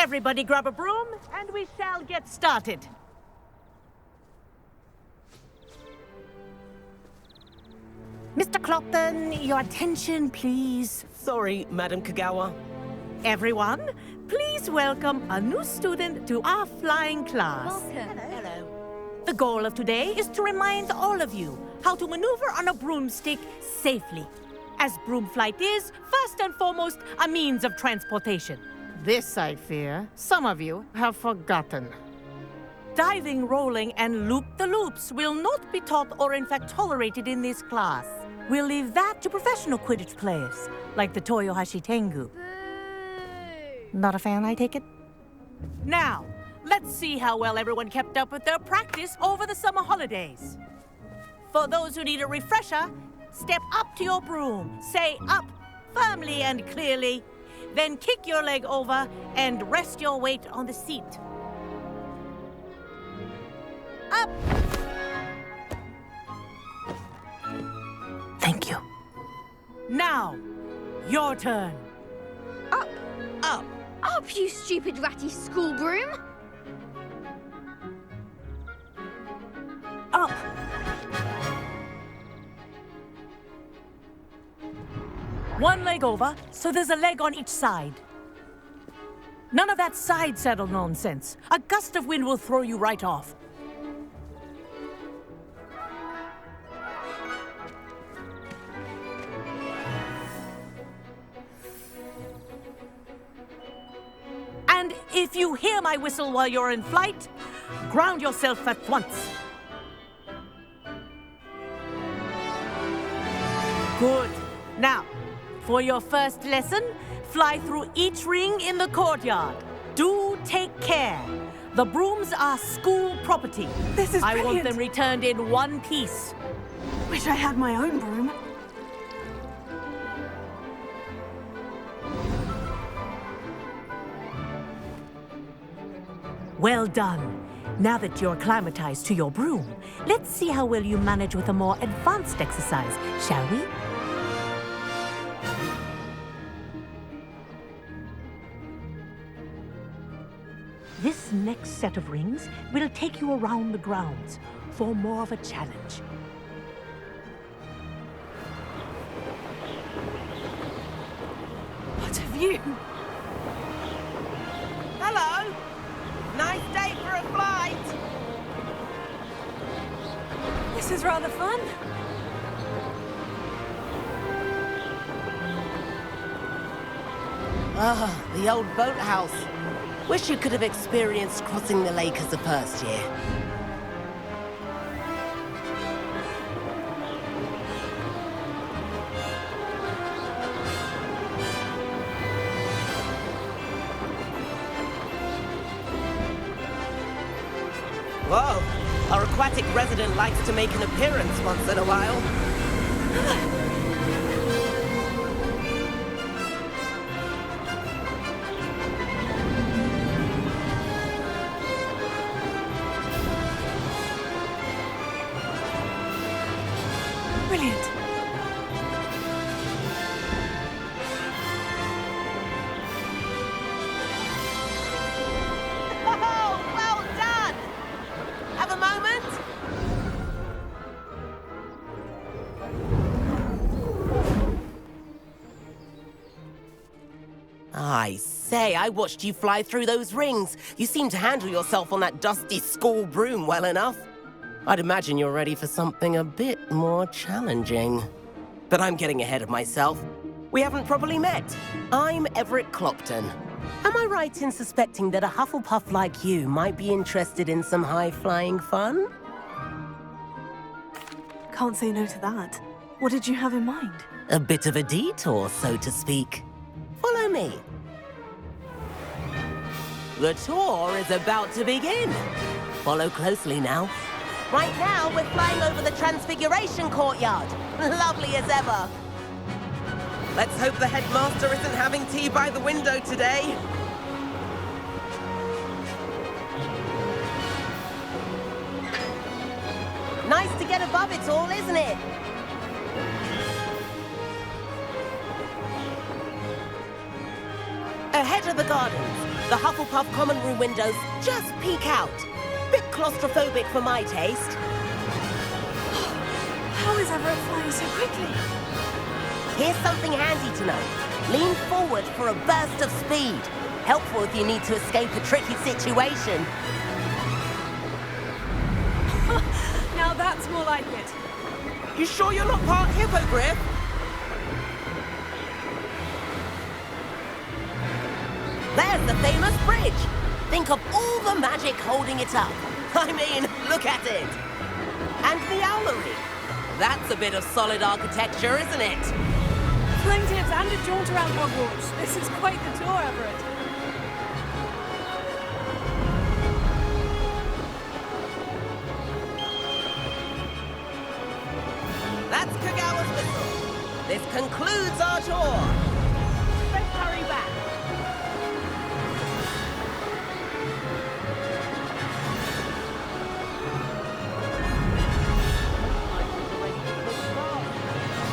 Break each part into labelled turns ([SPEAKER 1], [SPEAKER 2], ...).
[SPEAKER 1] Everybody grab a broom, and we shall get started. Mr. Clopton, your attention, please.
[SPEAKER 2] Sorry, Madam Kagawa.
[SPEAKER 1] Everyone, please welcome a new student to our flying class.
[SPEAKER 3] Welcome.
[SPEAKER 1] Hello. The goal of today is to remind all of you how to maneuver on a broomstick safely, as broom flight is, first and foremost, a means of transportation. This, I fear, some of you have forgotten. Diving, rolling, and loop-the-loops will not be taught or in fact tolerated in this class. We'll leave that to professional Quidditch players, like the Toyohashi Tengu. Not a fan, I take it? Now, let's see how well everyone kept up with their practice over the summer holidays. For those who need a refresher, step up to your broom, say up firmly and clearly, then kick your leg over and rest your weight on the seat. Up! Thank you. Now, your turn.
[SPEAKER 3] Up!
[SPEAKER 2] Up!
[SPEAKER 3] Up, you stupid ratty school broom!
[SPEAKER 1] Up! One leg over, so there's a leg on each side. None of that side saddle nonsense. A gust of wind will throw you right off. And if you hear my whistle while you're in flight, ground yourself at once. Good. Now, for your first lesson, fly through each ring in the courtyard. Do take care. The brooms are school property.
[SPEAKER 4] This is
[SPEAKER 1] I
[SPEAKER 4] brilliant.
[SPEAKER 1] want them returned in one piece.
[SPEAKER 4] Wish I had my own broom.
[SPEAKER 1] Well done. Now that you're acclimatized to your broom, let's see how well you manage with a more advanced exercise, shall we? This next set of rings will take you around the grounds for more of a challenge.
[SPEAKER 4] What a view!
[SPEAKER 2] Hello! Nice day for a flight!
[SPEAKER 4] This is rather fun.
[SPEAKER 2] Ah, the old boathouse. Wish you could have experienced crossing the lake as a first year. Whoa, our aquatic resident likes to make an appearance once in a while.
[SPEAKER 4] Brilliant.
[SPEAKER 2] Oh, well done! Have a moment? I say, I watched you fly through those rings. You seem to handle yourself on that dusty school broom well enough. I'd imagine you're ready for something a bit more challenging. But I'm getting ahead of myself. We haven't properly met. I'm Everett Clopton. Am I right in suspecting that a Hufflepuff like you might be interested in some high-flying fun?
[SPEAKER 4] Can't say no to that. What did you have in mind?
[SPEAKER 2] A bit of a detour, so to speak. Follow me. The tour is about to begin. Follow closely now. Right now, we're flying over the Transfiguration Courtyard. Lovely as ever. Let's hope the headmaster isn't having tea by the window today. Nice to get above it all, isn't it? Ahead of the gardens, The Hufflepuff common room windows just peek out. Bit claustrophobic for my taste.
[SPEAKER 4] How is Everett flying so quickly?
[SPEAKER 2] Here's something handy to know. Lean forward for a burst of speed. Helpful if you need to escape a tricky situation.
[SPEAKER 4] Now that's more like it.
[SPEAKER 2] You sure you're not part hippogriff? There's the famous bridge. Think of all the magic holding it up. I mean, look at it. And the owlery. That's a bit of solid architecture, isn't it?
[SPEAKER 4] Flying tips and a jaunt around Hogwarts. This is quite the tour, Everett.
[SPEAKER 2] That's Kagawa's whistle. This concludes our tour. Let's hurry back.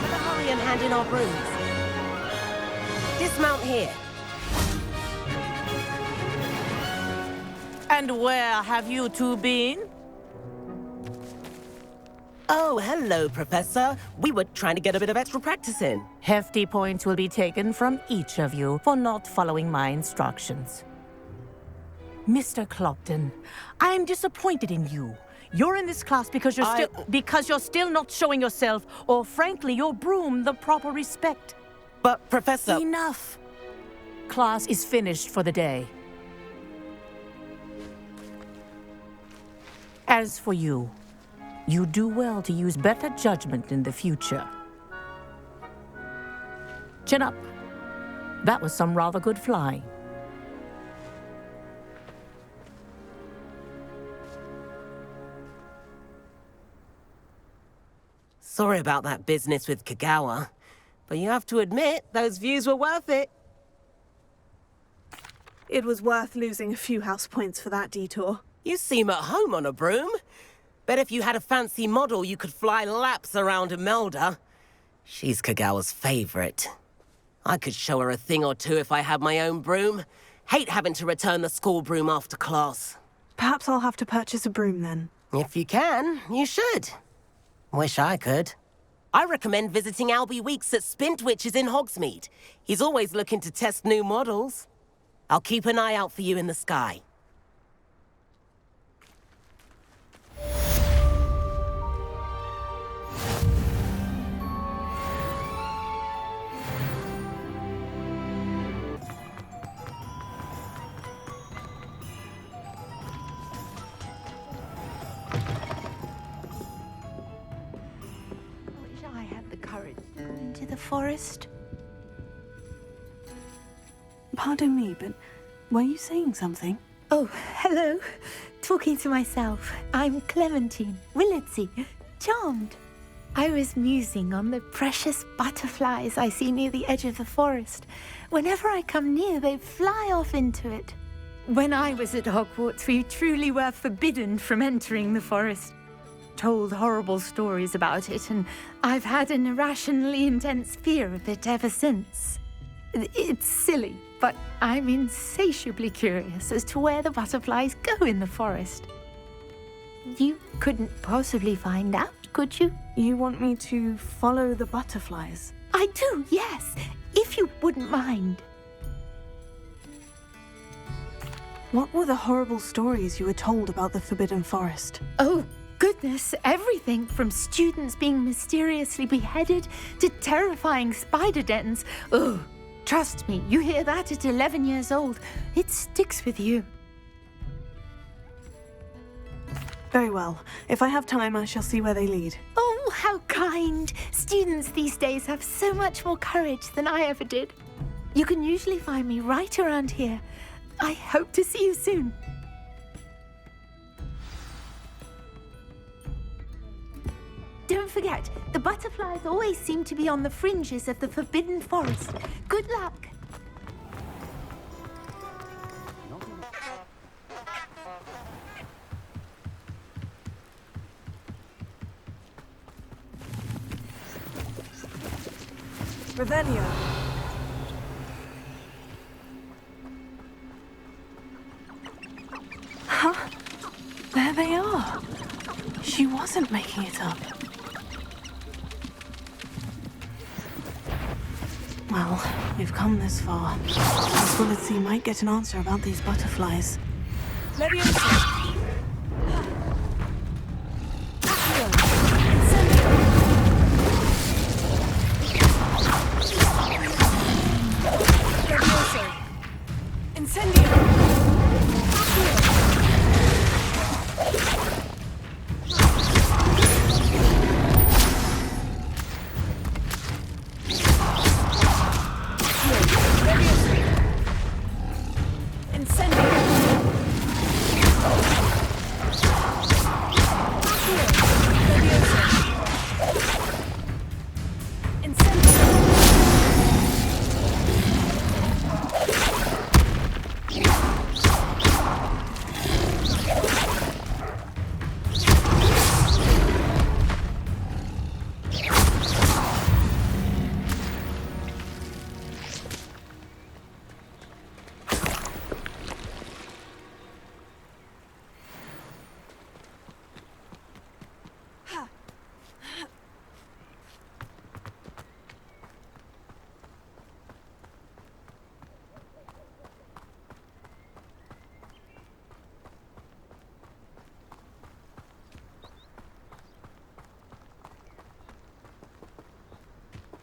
[SPEAKER 2] Better hurry and hand in our brooms. Dismount here.
[SPEAKER 1] And where have you two been?
[SPEAKER 2] Oh, hello, Professor. We were trying to get a bit of extra practice in.
[SPEAKER 1] Hefty points will be taken from each of you for not following my instructions. Mr. Clopton, I am disappointed in you. You're in this class because you're still not showing yourself, or frankly, your broom the proper respect.
[SPEAKER 2] But, Professor...
[SPEAKER 1] Enough. Class is finished for the day. As for you, you do well to use better judgment in the future. Chin up. That was some rather good flying.
[SPEAKER 2] Sorry about that business with Kagawa, but you have to admit, those views were worth it.
[SPEAKER 4] It was worth losing a few house points for that detour.
[SPEAKER 2] You seem at home on a broom. Bet if you had a fancy model, you could fly laps around Imelda. She's Kagawa's favorite. I could show her a thing or two if I had my own broom. Hate having to return the school broom after class.
[SPEAKER 4] Perhaps I'll have to purchase a broom then.
[SPEAKER 2] If you can, you should. Wish I could. I recommend visiting Albie Weeks at Spintwitches in Hogsmeade. He's always looking to test new models. I'll keep an eye out for you in the sky.
[SPEAKER 3] Into the forest.
[SPEAKER 4] Pardon me, but were you saying something?
[SPEAKER 3] Oh, hello. Talking to myself. I'm Clementine, Willardsey, charmed. I was musing on the precious butterflies I see near the edge of the forest. Whenever I come near, they fly off into it. When I was at Hogwarts, we truly were forbidden from entering the forest. Told horrible stories about it, and I've had an irrationally intense fear of it ever since. It's silly, but I'm insatiably curious as to where the butterflies go in the forest. You couldn't possibly find out, could you?
[SPEAKER 4] You want me to follow the butterflies?
[SPEAKER 3] I do, yes, if you wouldn't mind.
[SPEAKER 4] What were the horrible stories you were told about the Forbidden Forest?
[SPEAKER 3] Oh, goodness, everything from students being mysteriously beheaded to terrifying spider dens. Ugh, trust me, you hear that at 11 years old, it sticks with you.
[SPEAKER 4] Very well. If I have time, I shall see where they lead.
[SPEAKER 3] Oh, how kind. Students these days have so much more courage than I ever did. You can usually find me right around here. I hope to see you soon. Don't forget, the butterflies always seem to be on the fringes of the Forbidden Forest. Good luck.
[SPEAKER 4] Revelio. Oh, she wasn't making it up. Well, we've come this far. Miss Willitsey might get an answer about these butterflies.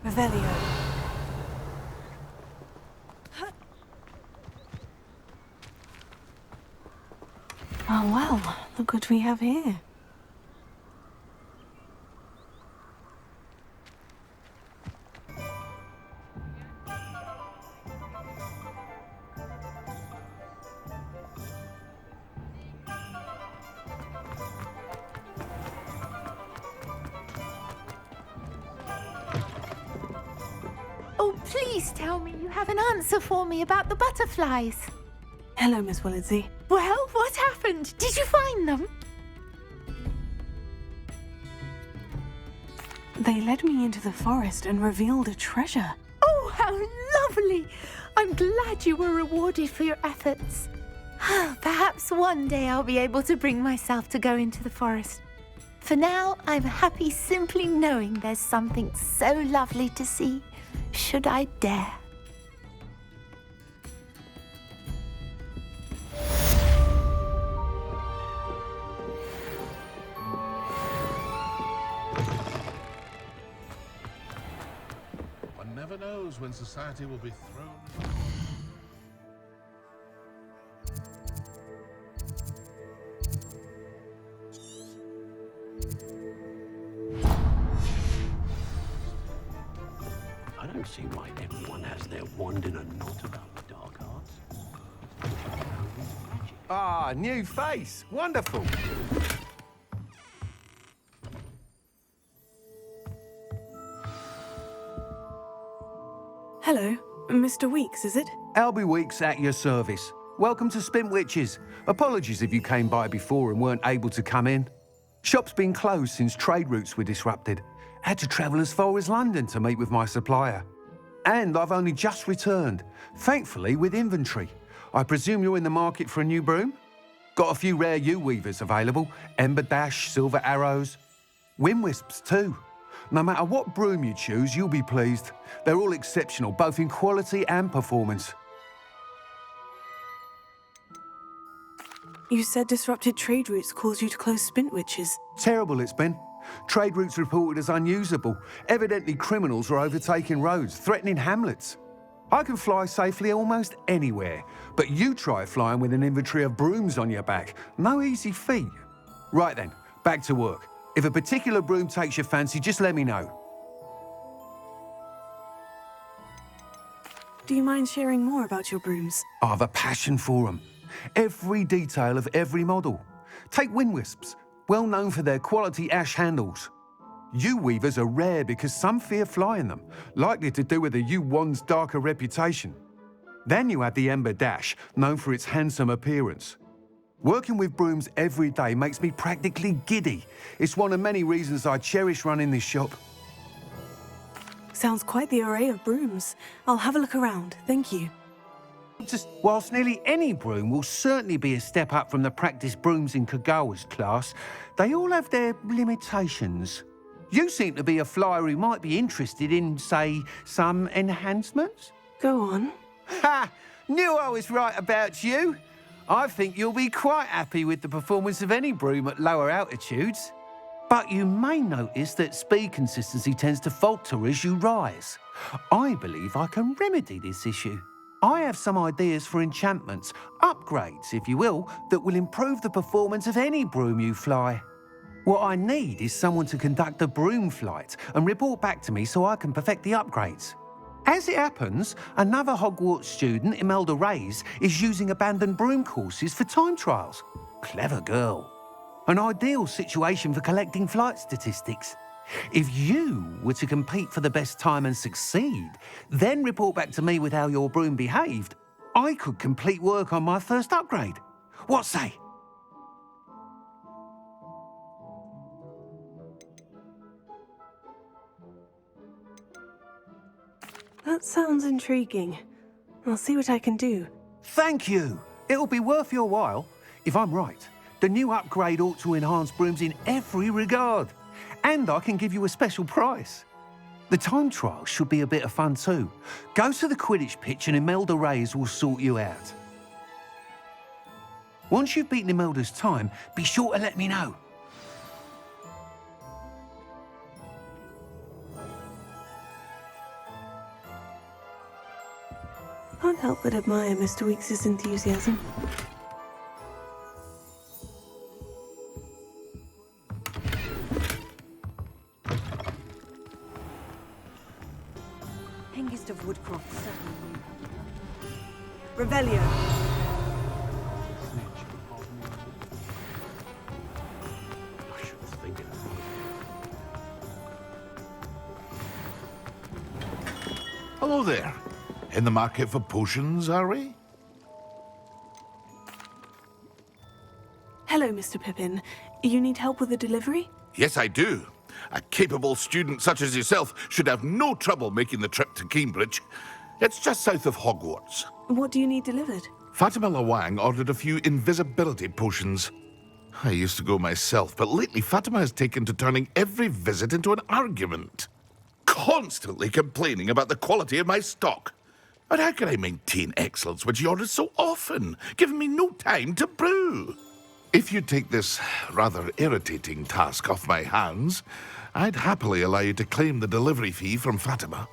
[SPEAKER 4] Revelio. Oh, well, look what we have here.
[SPEAKER 3] Oh, please tell me you have an answer for me about the butterflies.
[SPEAKER 4] Hello, Miss Willitsey.
[SPEAKER 3] Well, what happened? Did you find them?
[SPEAKER 4] They led me into the forest and revealed a treasure.
[SPEAKER 3] Oh, how lovely! I'm glad you were rewarded for your efforts. Perhaps one day I'll be able to bring myself to go into the forest. For now, I'm happy simply knowing there's something so lovely to see, should I dare.
[SPEAKER 5] One never knows when society will be thrown.
[SPEAKER 6] I don't see why everyone has their wand in a knot about the dark arts.
[SPEAKER 7] Ah, new face. Wonderful.
[SPEAKER 4] Hello, Mr. Weeks, is it?
[SPEAKER 7] Albie Weeks at your service. Welcome to Spintwitches. Apologies if you came by before and weren't able to come in. Shop's been closed since trade routes were disrupted. Had to travel as far as London to meet with my supplier. And I've only just returned, thankfully with inventory. I presume you're in the market for a new broom? Got a few rare yew-weavers available. Ember Dash, Silver Arrows. Wind Wisps too. No matter what broom you choose, you'll be pleased. They're all exceptional, both in quality and performance.
[SPEAKER 4] You said disrupted trade routes caused you to close Spintwitches.
[SPEAKER 7] Terrible it's been. Trade routes reported as unusable. Evidently criminals were overtaking roads, threatening hamlets. I can fly safely almost anywhere, but you try flying with an inventory of brooms on your back. No easy feat. Right then, back to work. If a particular broom takes your fancy, just let me know.
[SPEAKER 4] Do you mind sharing more about your brooms?
[SPEAKER 7] I've a passion for them. Every detail of every model. Take Wind Wisps, well known for their quality ash handles. Yew weavers are rare because some fear flying them, likely to do with the yew wand's darker reputation. Then you have the Ember Dash, known for its handsome appearance. Working with brooms every day makes me practically giddy. It's one of many reasons I cherish running this shop.
[SPEAKER 4] Sounds quite the array of brooms. I'll have a look around, thank you.
[SPEAKER 7] Whilst nearly any broom will certainly be a step up from the practice brooms in Kagawa's class, they all have their limitations. You seem to be a flyer who might be interested in, say, some enhancements?
[SPEAKER 4] Go on.
[SPEAKER 7] Ha! Knew I was right about you. I think you'll be quite happy with the performance of any broom at lower altitudes. But you may notice that speed consistency tends to falter as you rise. I believe I can remedy this issue. I have some ideas for enchantments, upgrades, if you will, that will improve the performance of any broom you fly. What I need is someone to conduct a broom flight and report back to me so I can perfect the upgrades. As it happens, another Hogwarts student, Imelda Reyes, is using abandoned broom courses for time trials. Clever girl. An ideal situation for collecting flight statistics. If you were to compete for the best time and succeed, then report back to me with how your broom behaved, I could complete work on my first upgrade. What say?
[SPEAKER 4] That sounds intriguing. I'll see what I can do.
[SPEAKER 7] Thank you. It'll be worth your while. If I'm right, the new upgrade ought to enhance brooms in every regard. And I can give you a special price. The time trial should be a bit of fun too. Go to the Quidditch pitch and Imelda Reyes will sort you out. Once you've beaten Imelda's time, be sure to let me know.
[SPEAKER 4] Can't help but admire Mr. Weekes' enthusiasm.
[SPEAKER 8] Hengist of Woodcroft, certainly. Revelio.
[SPEAKER 6] I should think of that.
[SPEAKER 5] Hello there. In the market for potions, are we?
[SPEAKER 4] Hello, Mr. Pippin. You need help with the delivery?
[SPEAKER 5] Yes, I do. A capable student such as yourself should have no trouble making the trip to Cambridge. It's just south of Hogwarts.
[SPEAKER 4] What do you need delivered?
[SPEAKER 5] Fatima Lawang ordered a few invisibility potions. I used to go myself, but lately Fatima has taken to turning every visit into an argument. Constantly complaining about the quality of my stock. But how can I maintain excellence when she orders so often, giving me no time to brew? If you take this rather irritating task off my hands, I'd happily allow you to claim the delivery fee from Fatima.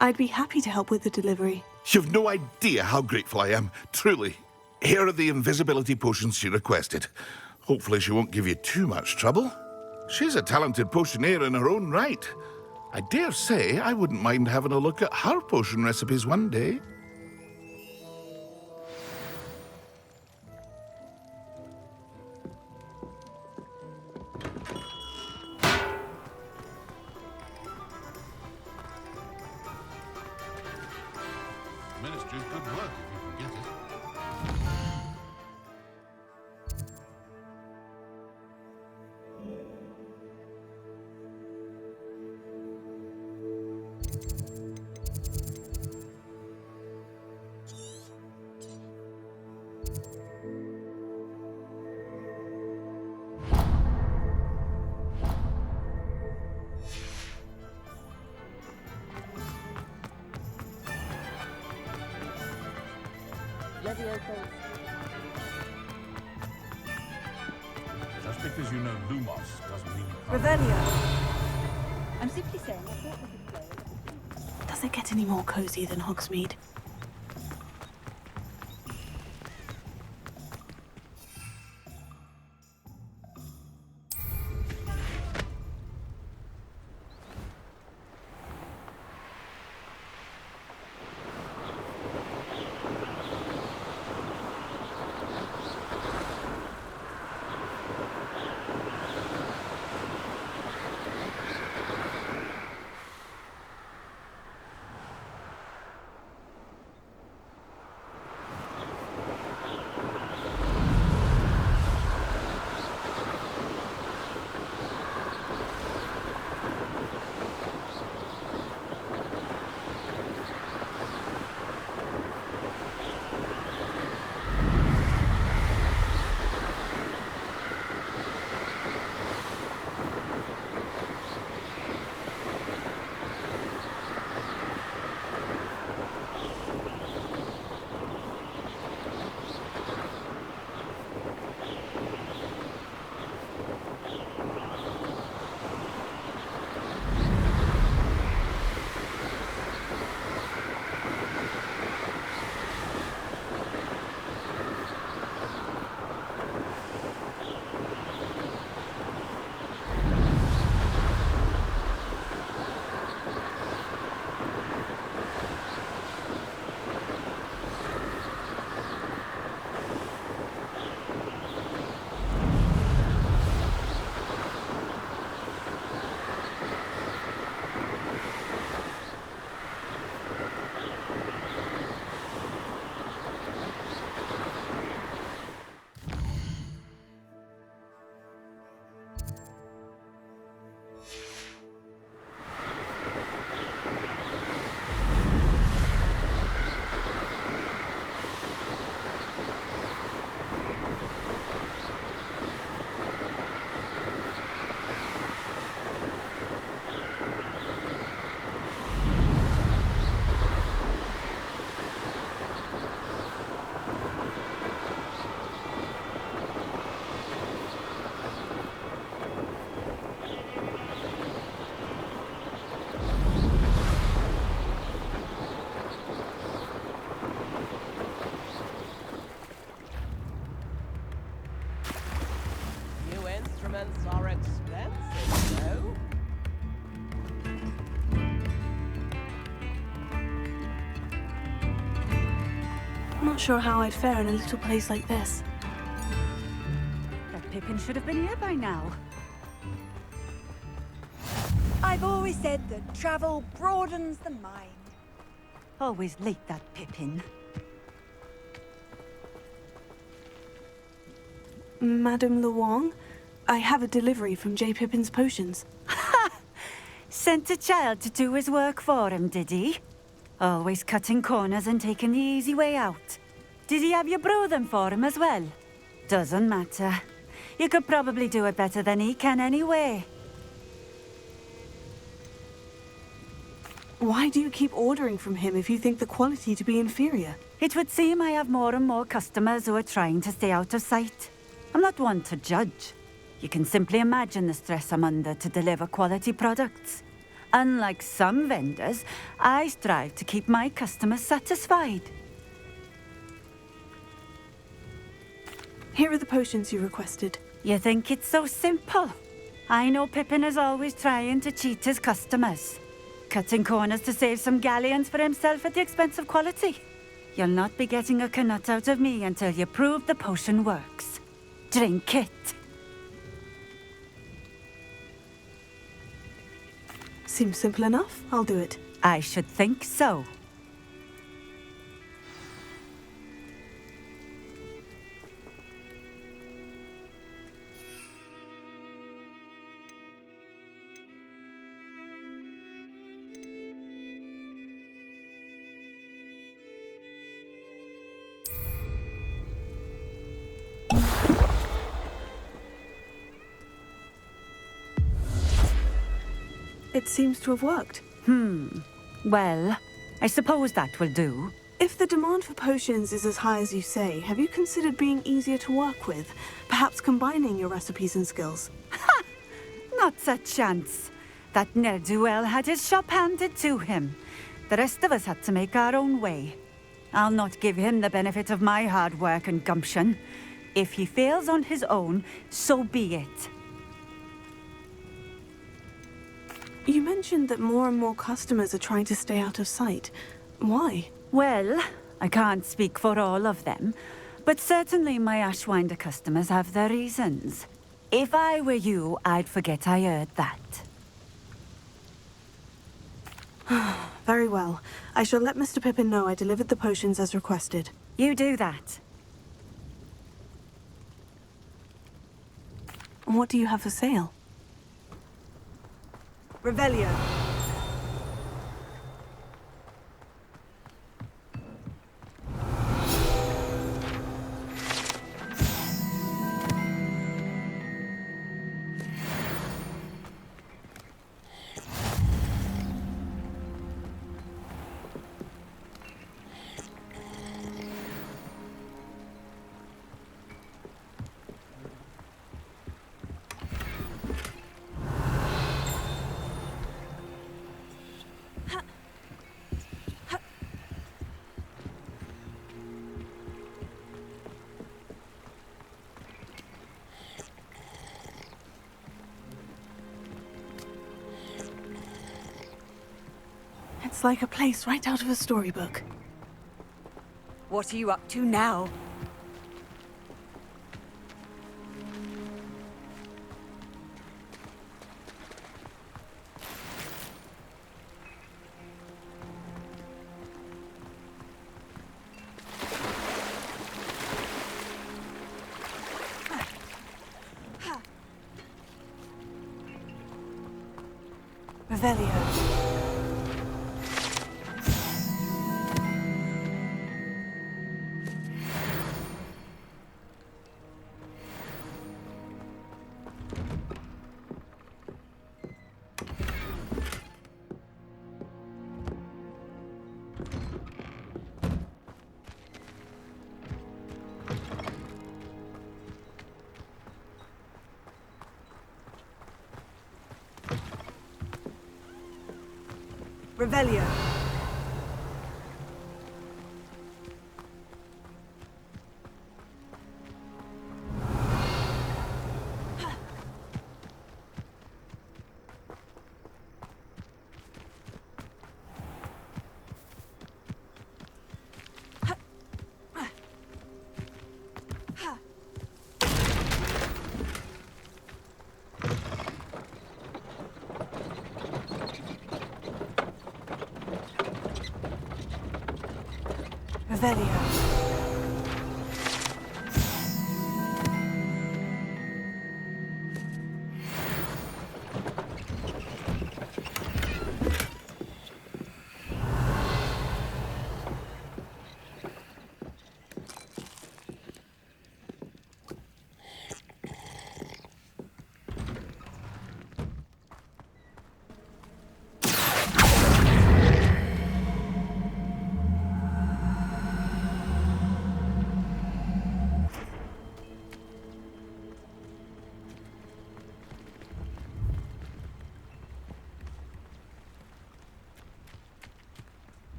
[SPEAKER 4] I'd be happy to help with the delivery.
[SPEAKER 5] You've no idea how grateful I am, truly. Here are the invisibility potions she requested. Hopefully she won't give you too much trouble. She's a talented potioneer in her own right. I dare say I wouldn't mind having a look at her potion recipes one day. Ministry's good work if you can get it. Just because you know Lumos doesn't mean you can't.
[SPEAKER 8] Revelio. I'm simply saying I thought we could play.
[SPEAKER 4] Does it get any more cozy than Hogsmeade?
[SPEAKER 2] instruments are expensive, though.
[SPEAKER 4] I'm not sure how I'd fare in a little place like this.
[SPEAKER 8] That Pippin should have been here by now. I've always said that travel broadens the mind. Always late, that Pippin.
[SPEAKER 4] Madame Luong, I have a delivery from J. Pippin's potions.
[SPEAKER 8] Sent a child to do his work for him, did he? Always cutting corners and taking the easy way out. Did he have you brew them for him as well? Doesn't matter. You could probably do it better than he can anyway.
[SPEAKER 4] Why do you keep ordering from him if you think the quality to be inferior?
[SPEAKER 8] It would seem I have more and more customers who are trying to stay out of sight. I'm not one to judge. You can simply imagine the stress I'm under to deliver quality products. Unlike some vendors, I strive to keep my customers satisfied.
[SPEAKER 4] Here are the potions you requested.
[SPEAKER 8] You think it's so simple? I know Pippin is always trying to cheat his customers. Cutting corners to save some galleons for himself at the expense of quality. You'll not be getting a canut out of me until you prove the potion works. Drink it.
[SPEAKER 4] Seems simple enough. I'll do it.
[SPEAKER 8] I should think so.
[SPEAKER 4] It seems to have worked.
[SPEAKER 8] Well, I suppose that will do.
[SPEAKER 4] If the demand for potions is as high as you say, have you considered being easier to work with? Perhaps combining your recipes and skills?
[SPEAKER 8] Not a chance. That ne'er-do-well had his shop handed to him. The rest of us had to make our own way. I'll not give him the benefit of my hard work and gumption. If he fails on his own, so be it.
[SPEAKER 4] You mentioned that more and more customers are trying to stay out of sight. Why?
[SPEAKER 8] Well, I can't speak for all of them, but certainly my Ashwinder customers have their reasons. If I were you, I'd forget I heard that.
[SPEAKER 4] Very well. I shall let Mr. Pippin know I delivered the potions as requested.
[SPEAKER 8] You do that.
[SPEAKER 4] What do you have for sale?
[SPEAKER 8] Revelio.
[SPEAKER 4] It's like a place right out of a storybook.
[SPEAKER 8] What are you up to now?
[SPEAKER 4] Revelio.
[SPEAKER 8] Revelio.
[SPEAKER 4] Revelio.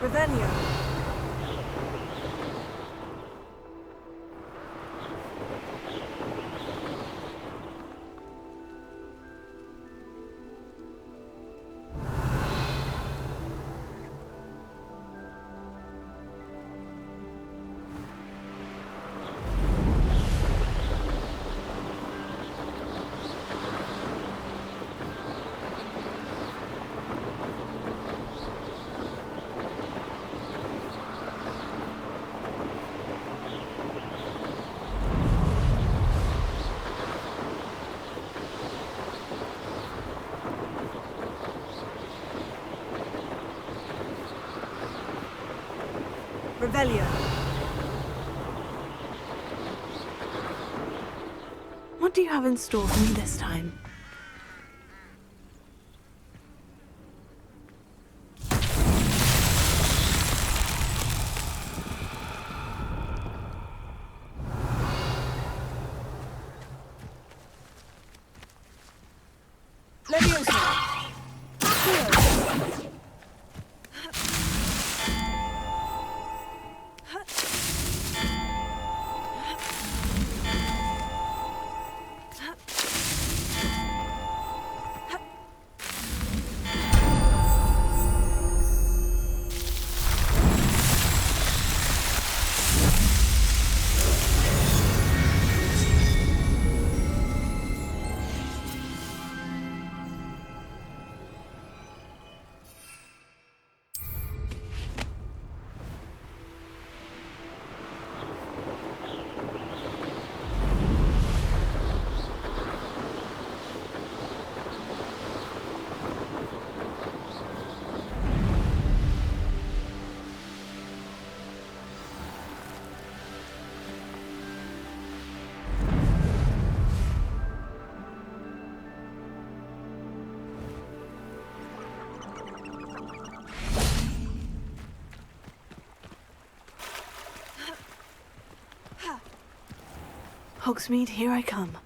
[SPEAKER 4] Revelio. Revelio. What do you have in store for me this time? Hogsmeade, here I come.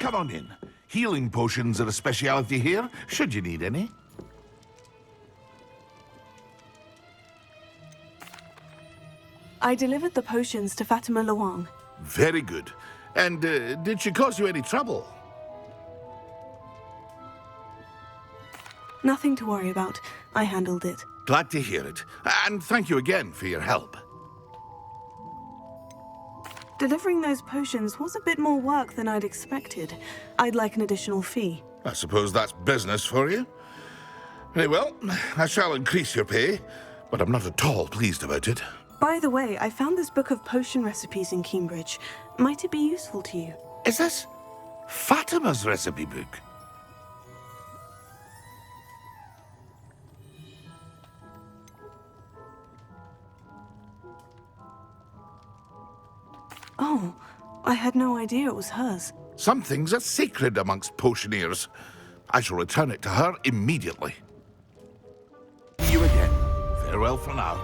[SPEAKER 5] Come on in. Healing potions are a speciality here, should you need any.
[SPEAKER 4] I delivered the potions to Fatima Luang.
[SPEAKER 5] Very good. And did she cause you any trouble?
[SPEAKER 4] Nothing to worry about. I handled it.
[SPEAKER 5] Glad to hear it. And thank you again for your help.
[SPEAKER 4] Delivering those potions was a bit more work than I'd expected. I'd like an additional fee.
[SPEAKER 5] I suppose that's business for you. Very well, I shall increase your pay, but I'm not at all pleased about it.
[SPEAKER 4] By the way, I found this book of potion recipes in Cambridge. Might it be useful to you?
[SPEAKER 5] Is this Fatima's recipe book?
[SPEAKER 4] Oh, I had no idea it was hers.
[SPEAKER 5] Some things are sacred amongst potioneers. I shall return it to her immediately. See you again. Farewell for now.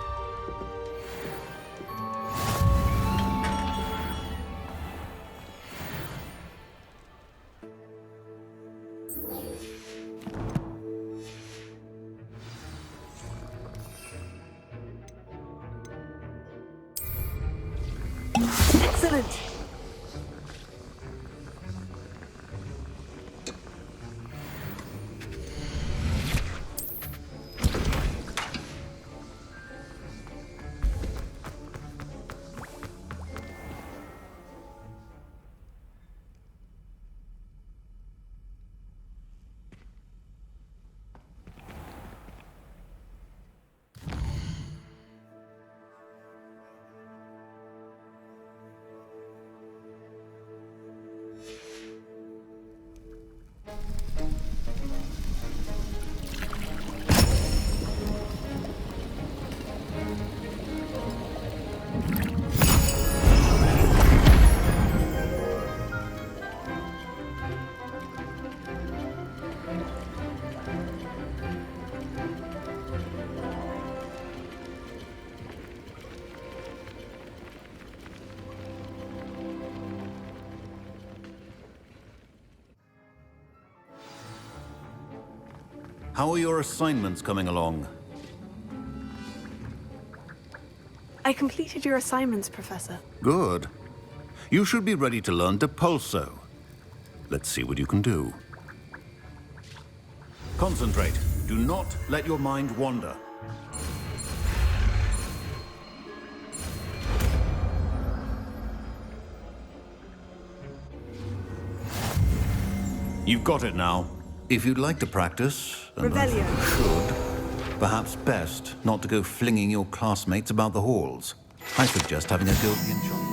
[SPEAKER 4] Excellent.
[SPEAKER 9] How are your assignments coming along?
[SPEAKER 4] I completed your assignments, Professor.
[SPEAKER 9] Good. You should be ready to learn Depulso. Let's see what you can do. Concentrate. Do not let your mind wander. You've got it now. If you'd like to practice, and I think you should, perhaps best not to go flinging your classmates about the halls. I suggest having a go at the enchantment.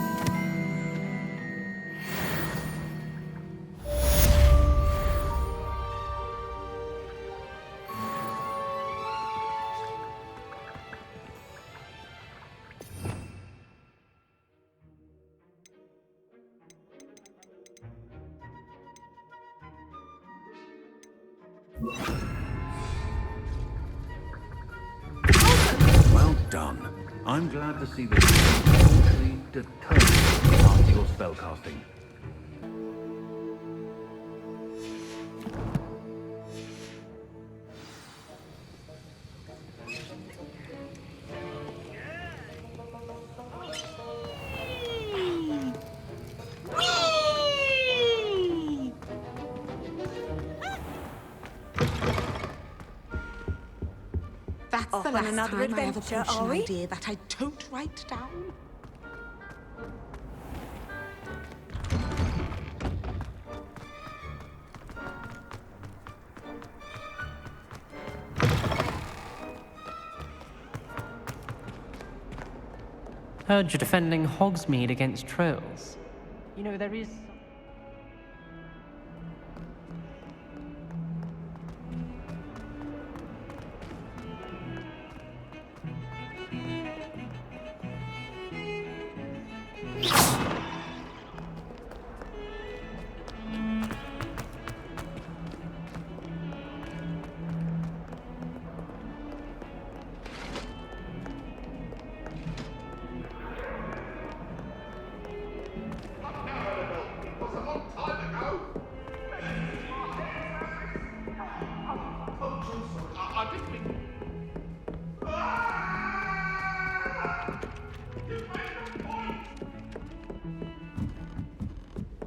[SPEAKER 9] Well done. I'm glad to see that you're totally determined after your spellcasting.
[SPEAKER 10] That's the last another time adventure, I have a potion idea that I don't write down.
[SPEAKER 11] Heard you're defending Hogsmeade against trolls. You know, there is...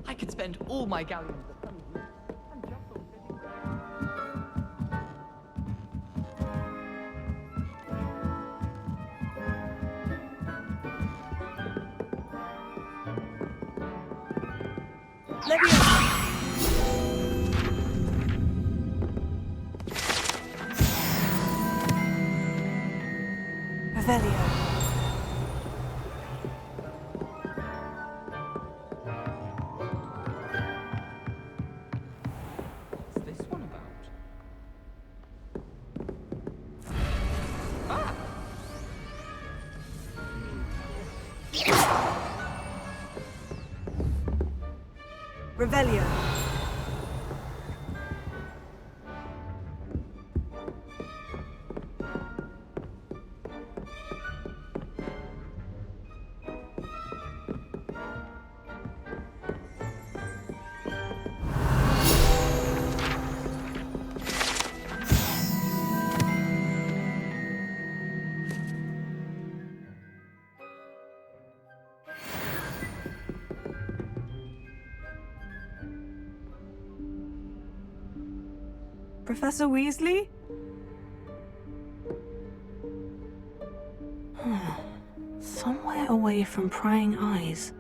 [SPEAKER 12] I could spend all my galleons.
[SPEAKER 4] Revelio.
[SPEAKER 12] What's this one about? Ah!
[SPEAKER 4] Revelio. Professor Weasley? Somewhere away from prying eyes.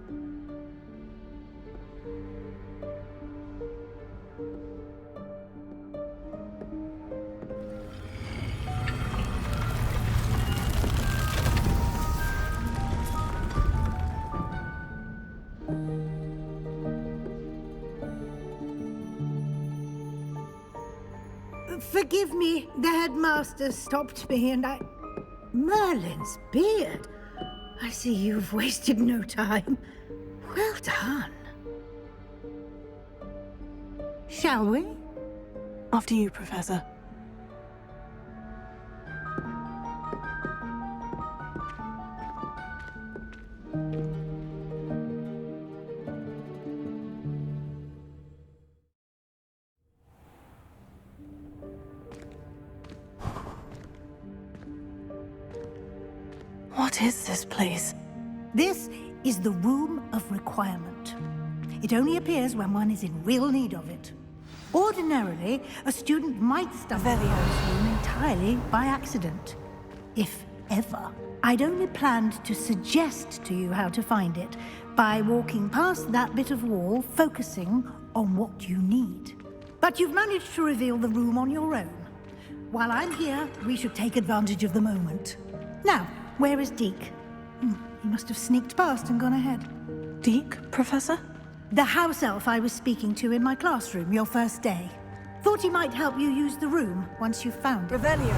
[SPEAKER 13] Forgive me, the headmaster stopped me and I... Merlin's beard. I see you've wasted no time. Well done. Shall we?
[SPEAKER 4] After you, Professor. What is this place?
[SPEAKER 13] This is the Room of Requirement. It only appears when one is in real need of it. Ordinarily, a student might stumble upon this room entirely by accident. If ever. I'd only planned to suggest to you how to find it by walking past that bit of wall, focusing on what you need. But you've managed to reveal the room on your own. While I'm here, we should take advantage of the moment. Now, where is Deke? He must have sneaked past and gone ahead.
[SPEAKER 4] Deke, Professor?
[SPEAKER 13] The house elf I was speaking to in my classroom your first day. Thought he might help you use the room once you've found it.
[SPEAKER 4] Revelio.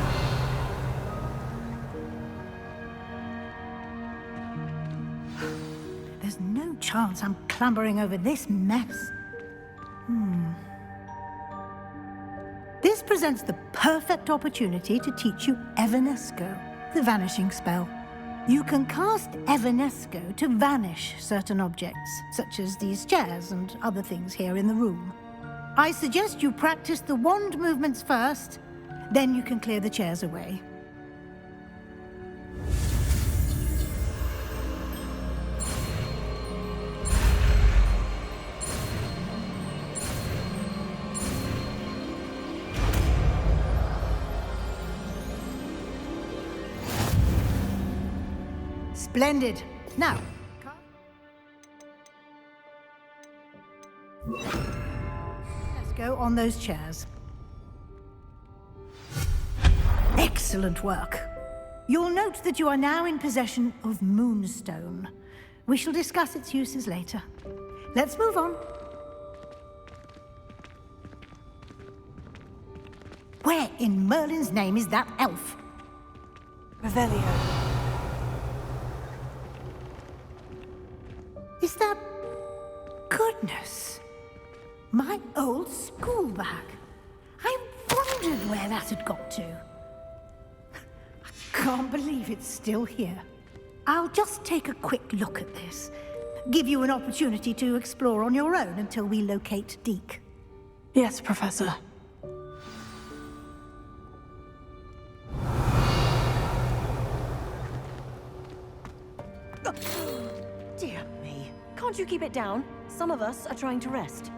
[SPEAKER 13] There's no chance I'm clambering over this mess. This presents the perfect opportunity to teach you Evanesco, the vanishing spell. You can cast Evanesco to vanish certain objects, such as these chairs and other things here in the room. I suggest you practice the wand movements first, then you can clear the chairs away. Splendid. Now, let's go on those chairs. Excellent work. You'll note that you are now in possession of Moonstone. We shall discuss its uses later. Let's move on. Where in Merlin's name is that elf?
[SPEAKER 4] Revelio.
[SPEAKER 13] Is that... Goodness. My old school bag. I wondered where that had got to. I can't believe it's still here. I'll just take a quick look at this. Give you an opportunity to explore on your own until we locate Deke.
[SPEAKER 4] Yes, Professor.
[SPEAKER 14] Dear me. Can't you keep it down? Some of us are trying to rest.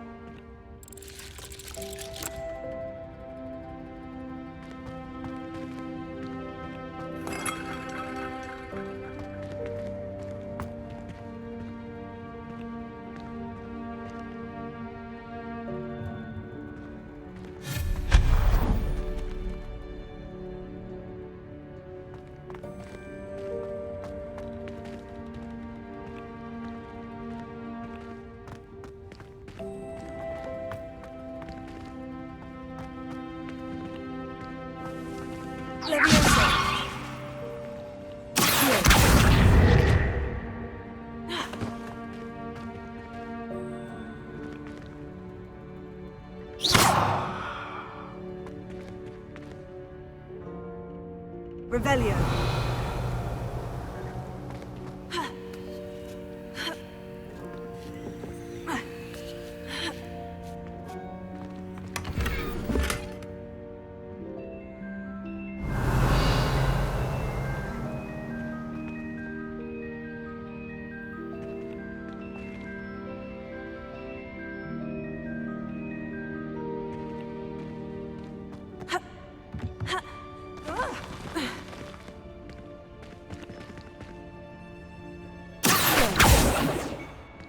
[SPEAKER 4] Revelio.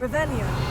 [SPEAKER 4] Revelio.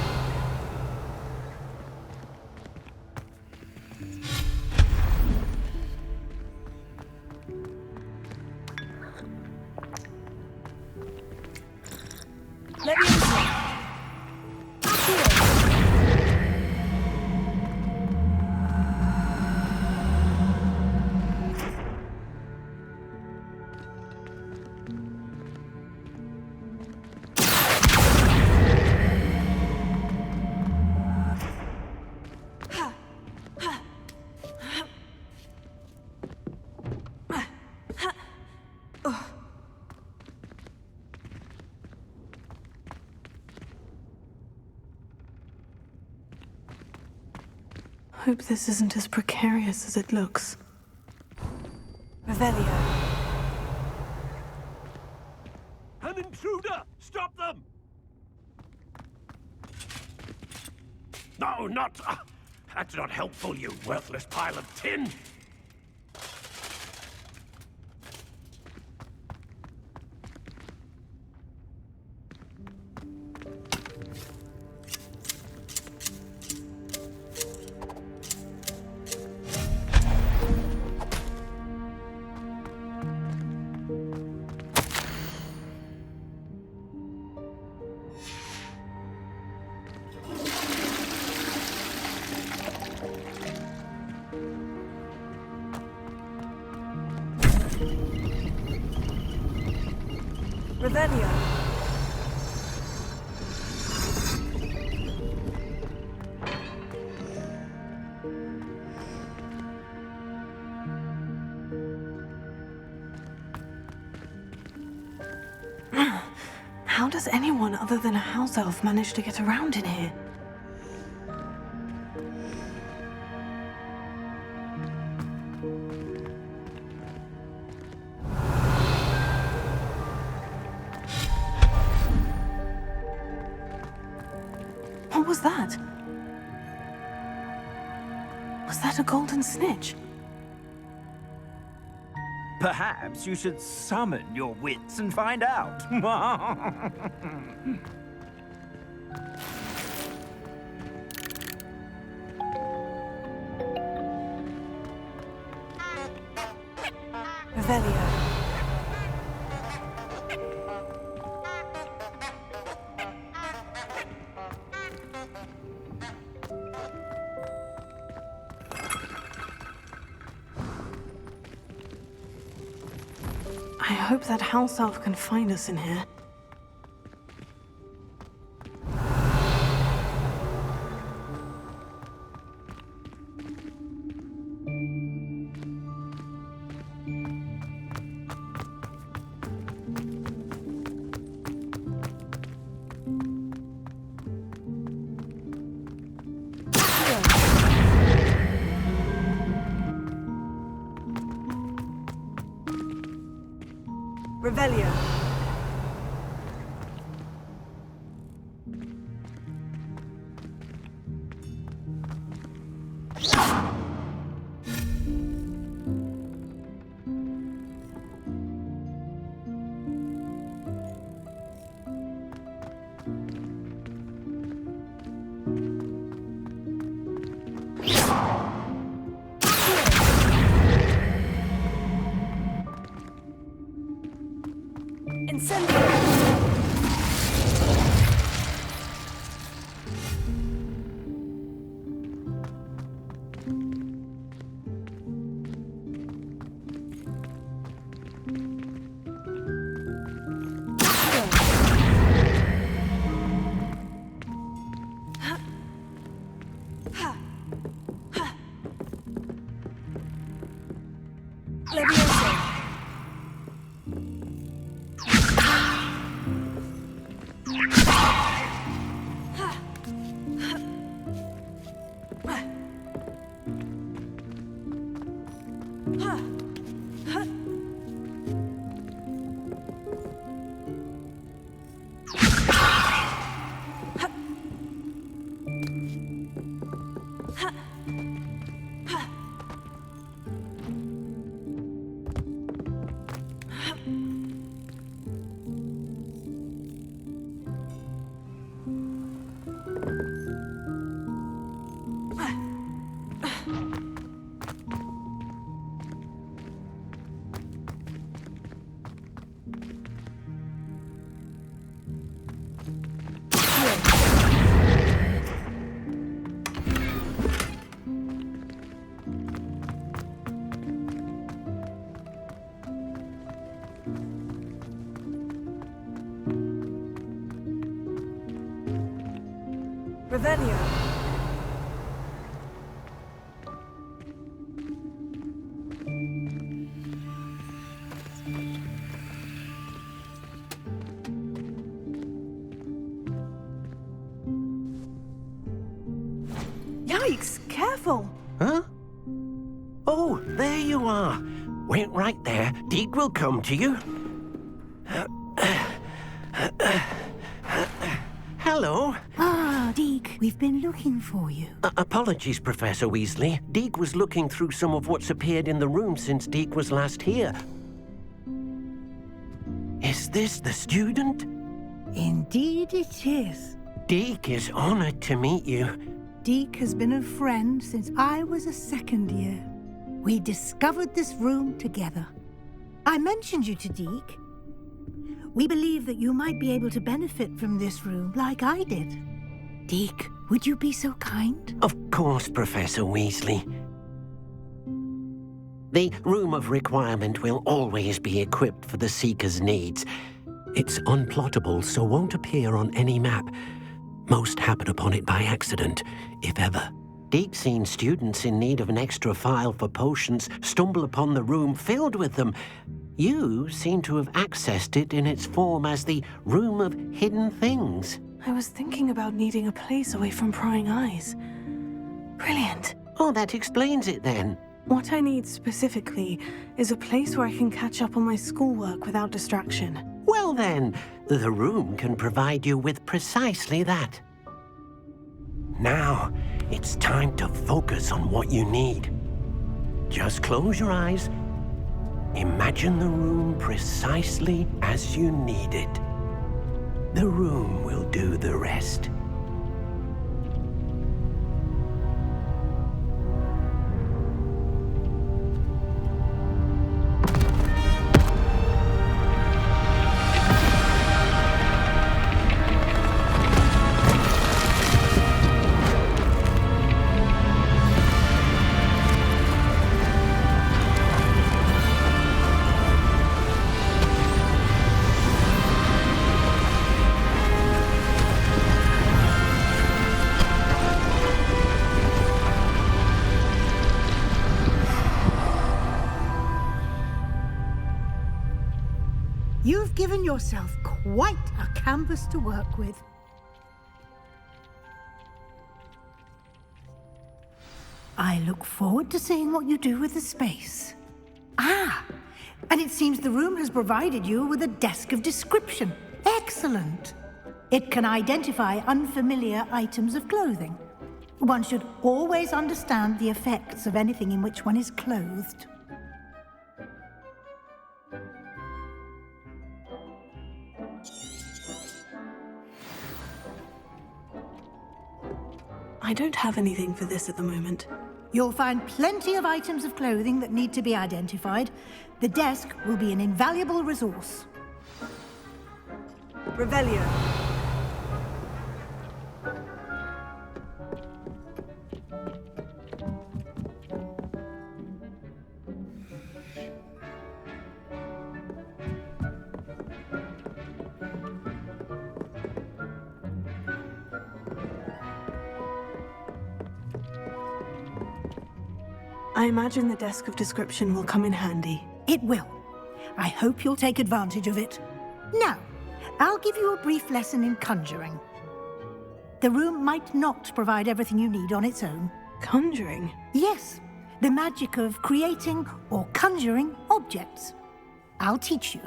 [SPEAKER 4] Hope this isn't as precarious as it looks. Revelio.
[SPEAKER 6] An intruder! Stop them! No, not... that's not helpful, you worthless pile of tin!
[SPEAKER 4] Revelio. How does anyone other than a house elf manage to get around in here? What was that? Was that a golden snitch?
[SPEAKER 15] Perhaps you should summon your wits and find out.
[SPEAKER 4] Revelio. I hope that house elf can find us in here. Revelio. Revelio. Yikes! Careful!
[SPEAKER 15] Huh? Oh, there you are. Wait right there. Deke will come to you. Hello.
[SPEAKER 13] Ah, Deke, we've been looking for you.
[SPEAKER 15] Apologies, Professor Weasley. Deke was looking through some of what's appeared in the room since Deke was last here. Is this the student?
[SPEAKER 13] Indeed it is.
[SPEAKER 15] Deke is honored to meet you.
[SPEAKER 13] Deke has been a friend since I was a second year. We discovered this room together. I mentioned you to Deke. We believe that you might be able to benefit from this room like I did. Deke, would you be so kind?
[SPEAKER 15] Of course, Professor Weasley. The Room of Requirement will always be equipped for the Seeker's needs. It's unplottable, so won't appear on any map. Most happen upon it by accident, if ever. Deke's seen students in need of an extra file for potions stumble upon the room filled with them. You seem to have accessed it in its form as the Room of Hidden Things.
[SPEAKER 4] I was thinking about needing a place away from prying eyes. Brilliant.
[SPEAKER 15] Oh, that explains it then.
[SPEAKER 4] What I need specifically is a place where I can catch up on my schoolwork without distraction.
[SPEAKER 15] Well then, the room can provide you with precisely that. Now, it's time to focus on what you need. Just close your eyes. Imagine the room precisely as you need it. The room will do the rest.
[SPEAKER 13] You've given yourself quite a canvas to work with. I look forward to seeing what you do with the space. Ah, and it seems the room has provided you with a desk of description. Excellent. It can identify unfamiliar items of clothing. One should always understand the effects of anything in which one is clothed.
[SPEAKER 4] I don't have anything for this at the moment.
[SPEAKER 13] You'll find plenty of items of clothing that need to be identified. The desk will be an invaluable resource.
[SPEAKER 4] Revelio. I imagine the desk of description will come in handy.
[SPEAKER 13] It will. I hope you'll take advantage of it. Now, I'll give you a brief lesson in conjuring. The room might not provide everything you need on its own.
[SPEAKER 4] Conjuring?
[SPEAKER 13] Yes, the magic of creating or conjuring objects. I'll teach you.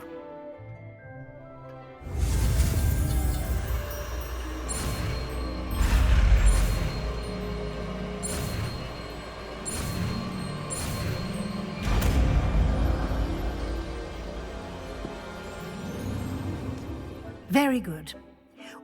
[SPEAKER 13] Very good.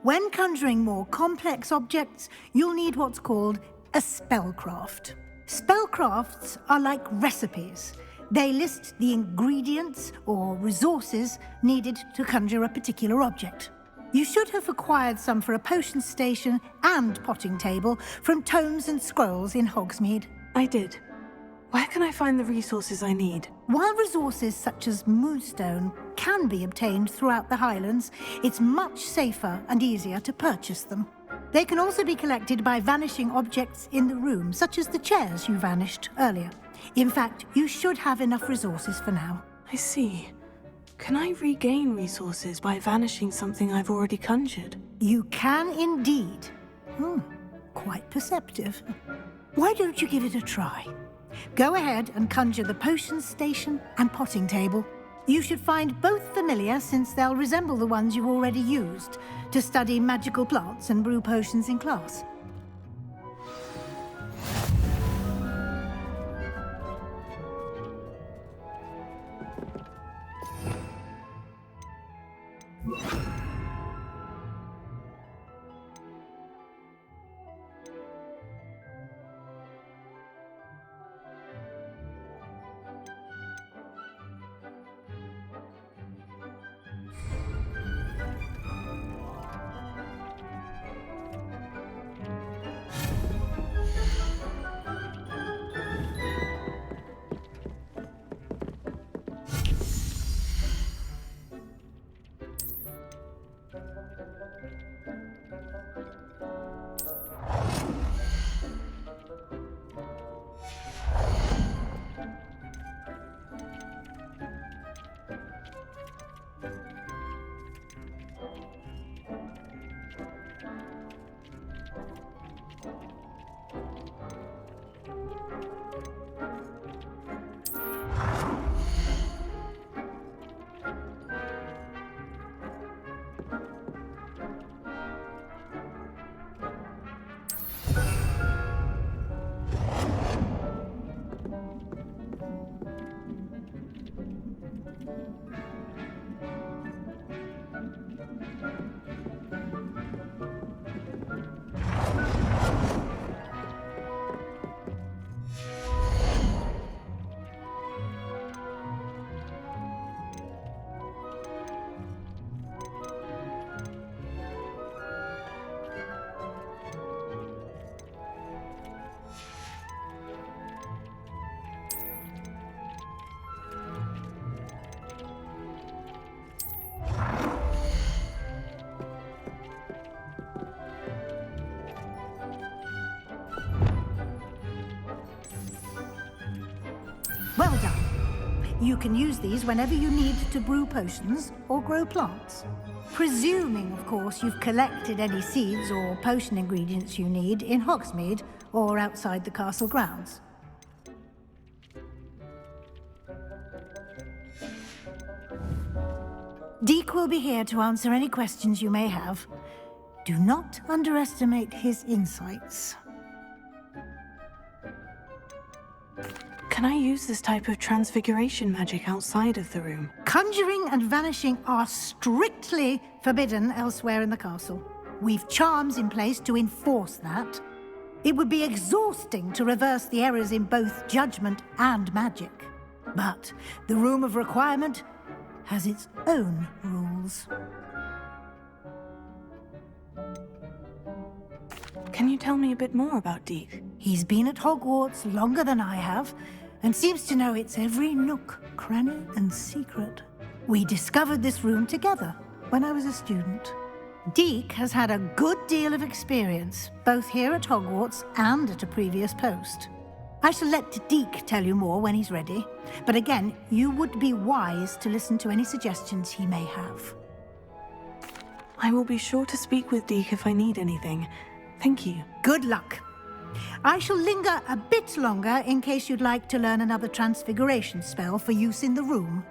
[SPEAKER 13] When conjuring more complex objects, you'll need what's called a spellcraft. Spellcrafts are like recipes. They list the ingredients or resources needed to conjure a particular object. You should have acquired some for a potion station and potting table from tomes and scrolls in Hogsmeade.
[SPEAKER 4] I did. Where can I find the resources I need?
[SPEAKER 13] While resources such as moonstone can be obtained throughout the Highlands, it's much safer and easier to purchase them. They can also be collected by vanishing objects in the room, such as the chairs you vanished earlier. In fact, you should have enough resources for now.
[SPEAKER 4] I see. Can I regain resources by vanishing something I've already conjured?
[SPEAKER 13] You can indeed. Quite perceptive. Why don't you give it a try? Go ahead and conjure the potion station and potting table. You should find both familiar, since they'll resemble the ones you've already used to study magical plants and brew potions in class. Well done. You can use these whenever you need to brew potions or grow plants. Presuming, of course, you've collected any seeds or potion ingredients you need in Hogsmeade or outside the castle grounds. Deke will be here to answer any questions you may have. Do not underestimate his insights.
[SPEAKER 4] Can I use this type of transfiguration magic outside of the room?
[SPEAKER 13] Conjuring and vanishing are strictly forbidden elsewhere in the castle. We've charms in place to enforce that. It would be exhausting to reverse the errors in both judgment and magic. But the Room of Requirement has its own rules.
[SPEAKER 4] Can you tell me a bit more about Deke?
[SPEAKER 13] He's been at Hogwarts longer than I have, and seems to know its every nook, cranny, and secret. We discovered this room together when I was a student. Deke has had a good deal of experience, both here at Hogwarts and at a previous post. I shall let Deke tell you more when he's ready, but again, you would be wise to listen to any suggestions he may have.
[SPEAKER 4] I will be sure to speak with Deke if I need anything. Thank you.
[SPEAKER 13] Good luck. I shall linger a bit longer in case you'd like to learn another transfiguration spell for use in the room.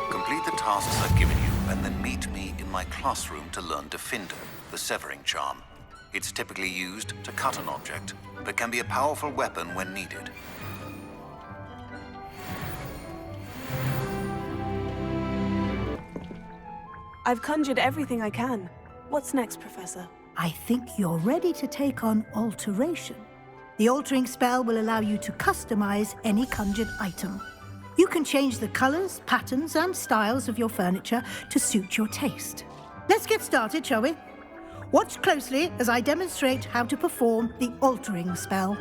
[SPEAKER 9] Complete the tasks I've given you, and then meet me in my classroom to learn Defender, the severing charm. It's typically used to cut an object, but can be a powerful weapon when needed.
[SPEAKER 4] I've conjured everything I can. What's next, Professor?
[SPEAKER 13] I think you're ready to take on Alteration. The altering spell will allow you to customize any conjured item. You can change the colors, patterns, and styles of your furniture to suit your taste. Let's get started, shall we? Watch closely as I demonstrate how to perform the altering spell.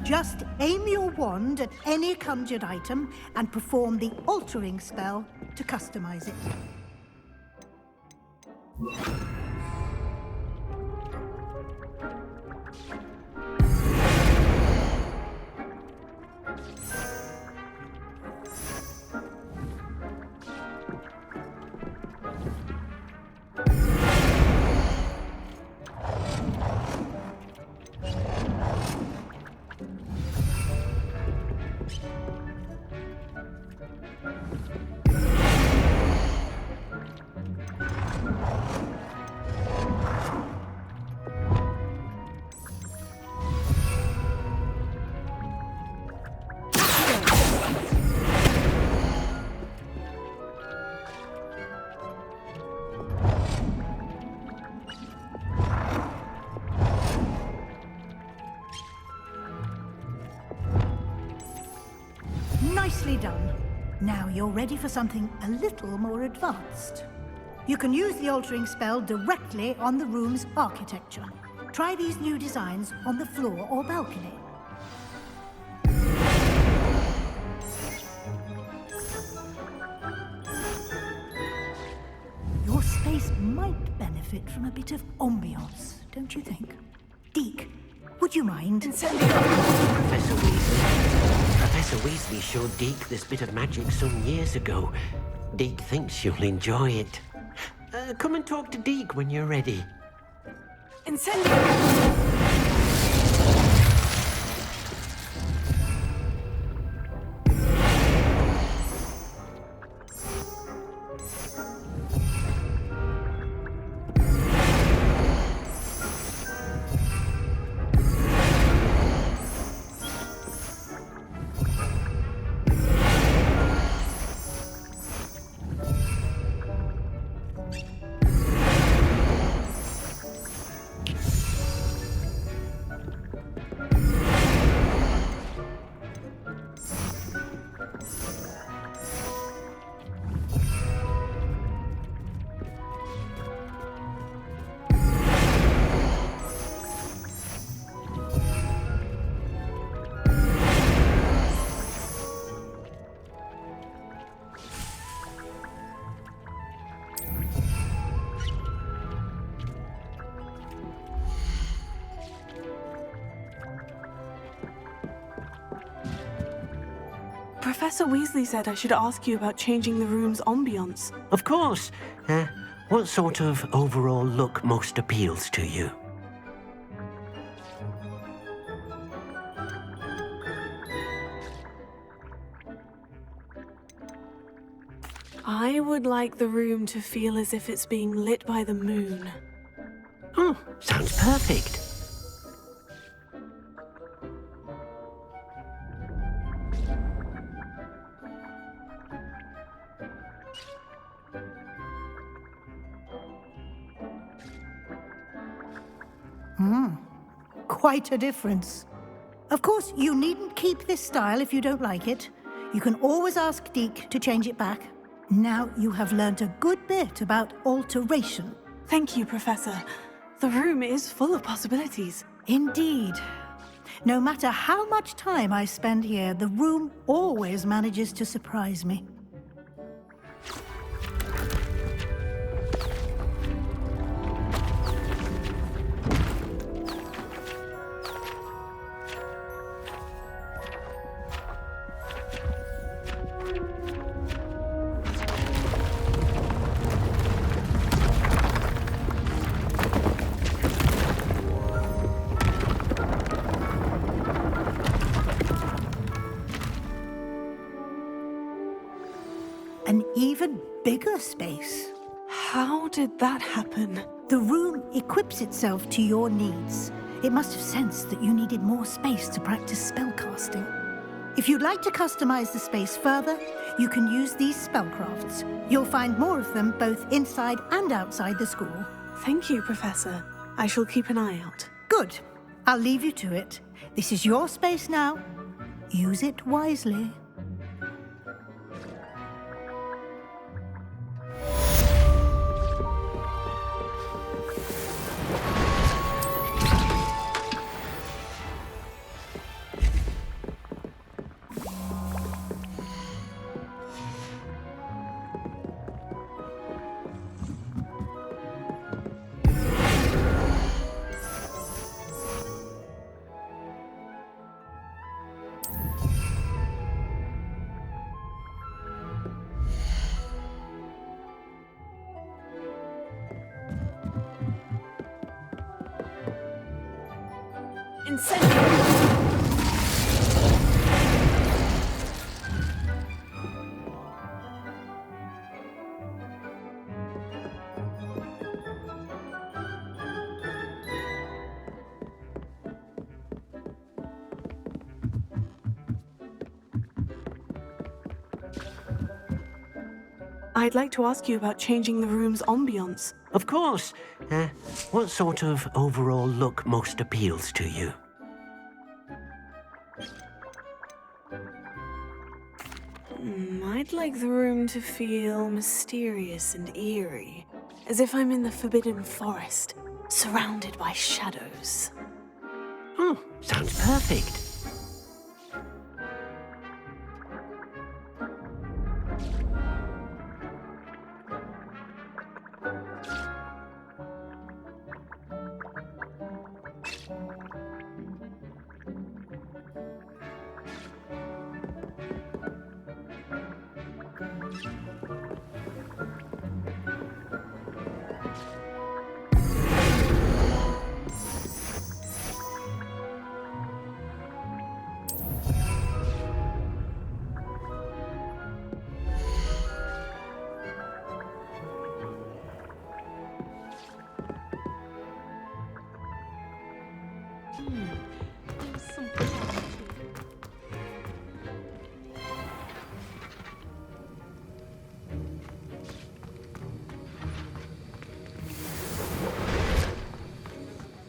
[SPEAKER 13] Just aim your wand at any conjured item and perform the altering spell to customize it. Nicely done. Now you're ready for something a little more advanced. You can use the altering spell directly on the room's architecture. Try these new designs on the floor or balcony. Your space might benefit from a bit of ambiance, don't you think? Deke, would you mind?
[SPEAKER 15] Professor Weasley. Professor Weasley showed Deke this bit of magic some years ago. Deke thinks you'll enjoy it. Come and talk to Deke when you're ready.
[SPEAKER 4] Incendio! Professor Weasley said I should ask you about changing the room's ambiance.
[SPEAKER 15] Of course. What sort of overall look most appeals to you?
[SPEAKER 4] I would like the room to feel as if it's being lit by the moon.
[SPEAKER 15] Oh, sounds perfect.
[SPEAKER 13] Quite a difference. Of course, you needn't keep this style if you don't like it. You can always ask Deke to change it back. Now you have learnt a good bit about alteration.
[SPEAKER 4] Thank you, Professor. The room is full of possibilities.
[SPEAKER 13] Indeed. No matter how much time I spend here, the room always manages to surprise me. An even bigger space.
[SPEAKER 4] How did that happen?
[SPEAKER 13] The room equips itself to your needs. It must have sensed that you needed more space to practice spellcasting. If you'd like to customize the space further, you can use these spellcrafts. You'll find more of them both inside and outside the school.
[SPEAKER 4] Thank you, Professor. I shall keep an eye out.
[SPEAKER 13] Good. I'll leave you to it. This is your space now. Use it wisely.
[SPEAKER 4] I'd like to ask you about changing the room's ambience.
[SPEAKER 15] Of course. What sort of overall look most appeals to you?
[SPEAKER 4] I'd like the room to feel mysterious and eerie, as if I'm in the Forbidden Forest, surrounded by shadows.
[SPEAKER 15] Sounds perfect.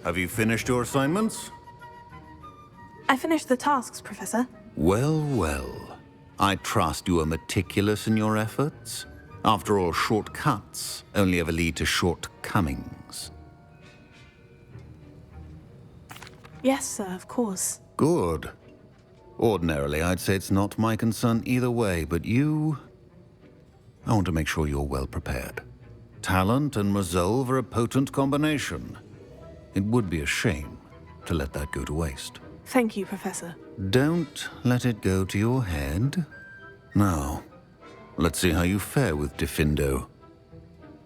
[SPEAKER 9] Have you finished your assignments?
[SPEAKER 4] I finished the tasks, Professor.
[SPEAKER 9] Well, well. I trust you are meticulous in your efforts. After all, shortcuts only ever lead to shortcomings.
[SPEAKER 4] Yes, sir, of course.
[SPEAKER 9] Good. Ordinarily, I'd say it's not my concern either way, but you... I want to make sure you're well prepared. Talent and resolve are a potent combination. It would be a shame to let that go to waste.
[SPEAKER 4] Thank you, Professor.
[SPEAKER 9] Don't let it go to your head. Now, let's see how you fare with Diffindo.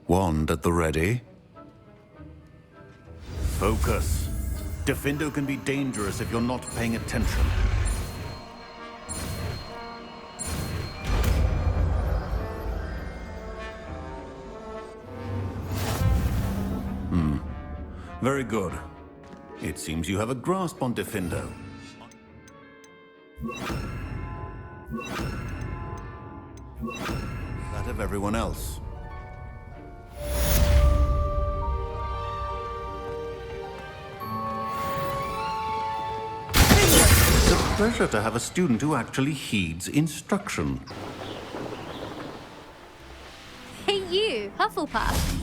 [SPEAKER 9] Wand at the ready. Focus. Diffindo can be dangerous if you're not paying attention. Very good. It seems you have a grasp on Diffindo. That of everyone else. pleasure to have a student who actually heeds instruction.
[SPEAKER 16] Hey you, Hufflepuff.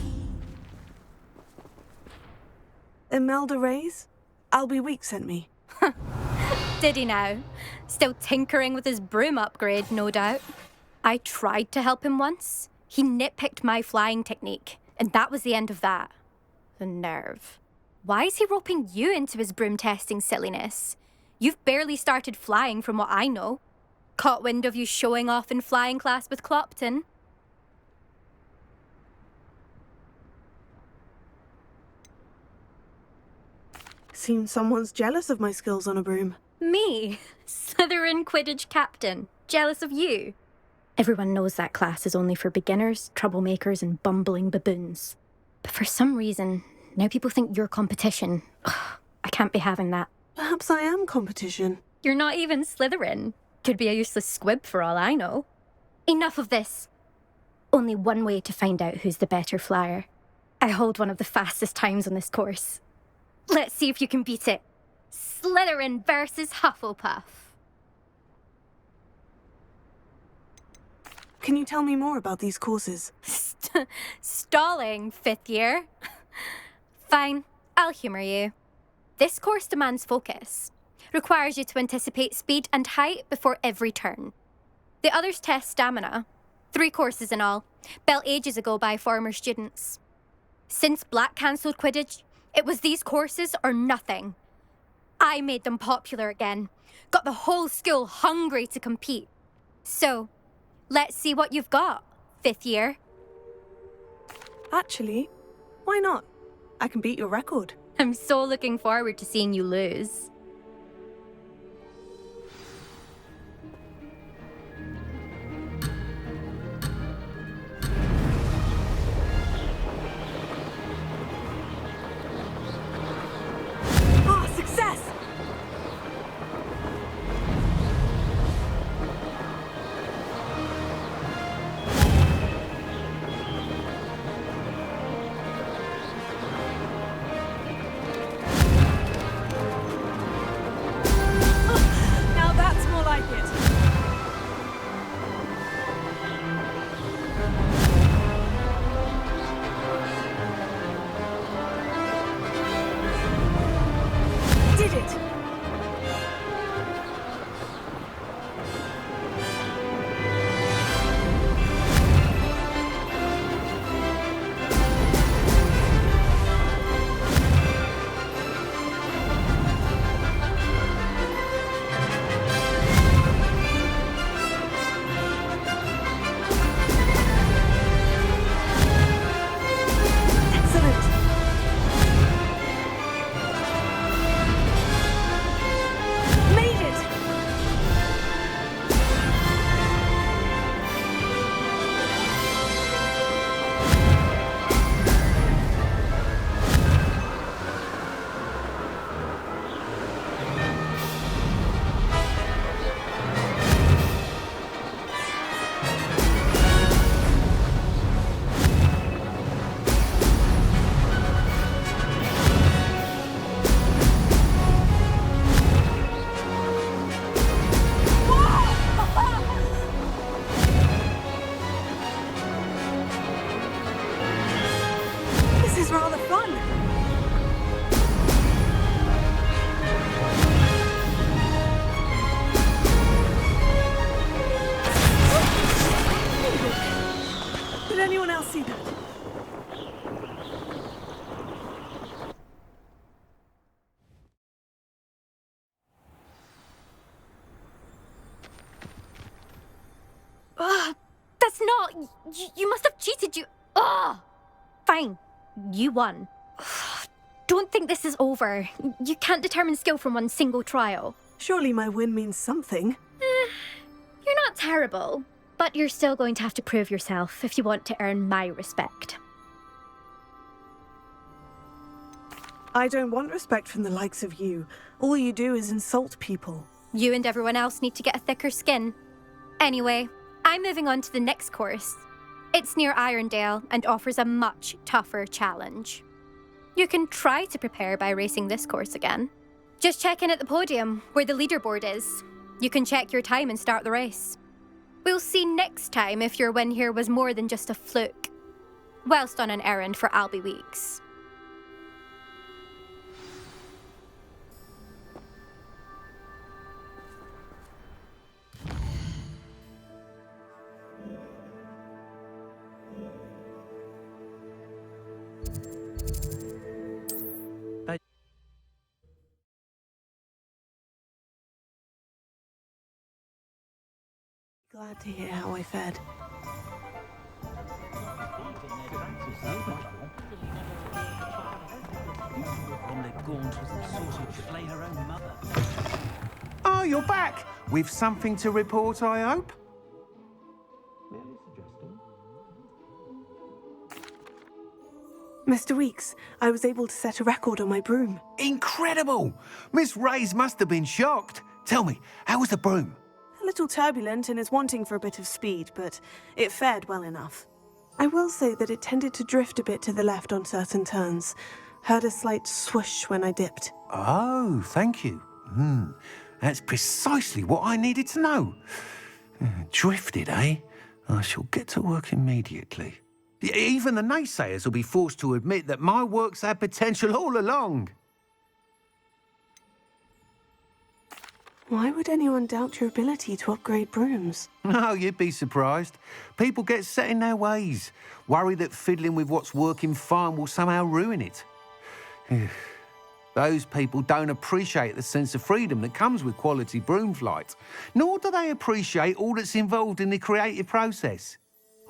[SPEAKER 4] Imelda Reyes? Albie Week sent me.
[SPEAKER 16] Did he now? Still tinkering with his broom upgrade, no doubt. I tried to help him once. He nitpicked my flying technique, and that was the end of that. The nerve. Why is he roping you into his broom testing silliness? You've barely started flying from what I know. Caught wind of you showing off in flying class with Clopton.
[SPEAKER 4] Seems someone's jealous of my skills on a broom.
[SPEAKER 16] Me? Slytherin Quidditch captain. Jealous of you? Everyone knows that class is only for beginners, troublemakers, and bumbling baboons. But for some reason, now people think you're competition. Ugh, I can't be having that.
[SPEAKER 4] Perhaps I am competition.
[SPEAKER 16] You're not even Slytherin. Could be a useless squib for all I know. Enough of this. Only one way to find out who's the better flyer. I hold one of the fastest times on this course. Let's see if you can beat it. Slytherin versus Hufflepuff.
[SPEAKER 4] Can you tell me more about these courses?
[SPEAKER 16] Stalling, 5th year. Fine, I'll humour you. This course demands focus. Requires you to anticipate speed and height before every turn. The others test stamina. 3 courses in all, built ages ago by former students. Since Black cancelled Quidditch, it was these courses or nothing. I made them popular again. Got the whole school hungry to compete. So, let's see what you've got, 5th year.
[SPEAKER 4] Actually, why not? I can beat your record.
[SPEAKER 16] I'm so looking forward to seeing you lose.
[SPEAKER 4] Ah, success! Now that's more like it. Did it! Excellent! Made it! This is rather fun. Did anyone else see that?
[SPEAKER 16] Ugh, that's not... You must have cheated, you... Ugh! Fine, you won. Don't think this is over. You can't determine skill from one single trial.
[SPEAKER 4] Surely my win means something.
[SPEAKER 16] You're not terrible, but you're still going to have to prove yourself if you want to earn my respect.
[SPEAKER 4] I don't want respect from the likes of you. All you do is insult people.
[SPEAKER 16] You and everyone else need to get a thicker skin. Anyway, I'm moving on to the next course. It's near Irondale and offers a much tougher challenge. You can try to prepare by racing this course again. Just check in at the podium, where the leaderboard is. You can check your time and start the race. We'll see next time if your win here was more than just a fluke. Whilst on an errand for Albie Weeks.
[SPEAKER 4] Glad to hear how I fared.
[SPEAKER 7] Oh, you're back! With something to report, I hope?
[SPEAKER 4] Mr. Weeks, I was able to set a record on my broom.
[SPEAKER 7] Incredible! Miss Reyes must have been shocked. Tell me, how was the broom?
[SPEAKER 4] A little turbulent and is wanting for a bit of speed, but it fared well enough. I will say that it tended to drift a bit to the left on certain turns. Heard a slight swoosh when I dipped.
[SPEAKER 7] Oh, thank you. That's precisely what I needed to know. Drifted, eh? I shall get to work immediately. Even the naysayers will be forced to admit that my work's had potential all along.
[SPEAKER 4] Why would anyone doubt your ability to upgrade brooms?
[SPEAKER 7] Oh, you'd be surprised. People get set in their ways, worry that fiddling with what's working fine will somehow ruin it. Those people don't appreciate the sense of freedom that comes with quality broom flight, nor do they appreciate all that's involved in the creative process.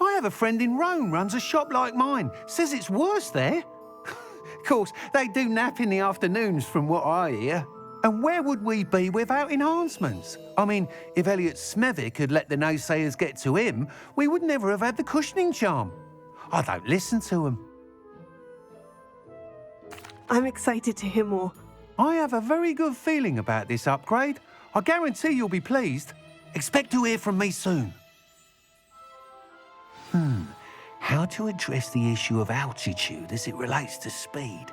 [SPEAKER 7] I have a friend in Rome runs a shop like mine, says it's worse there. Of course, they do nap in the afternoons from what I hear. And where would we be without enhancements? I mean, if Elliot Smethwick had let the naysayers get to him, we would never have had the cushioning charm. I don't listen to them.
[SPEAKER 4] I'm excited to hear more.
[SPEAKER 7] I have a very good feeling about this upgrade. I guarantee you'll be pleased. Expect to hear from me soon. How to address the issue of altitude as it relates to speed?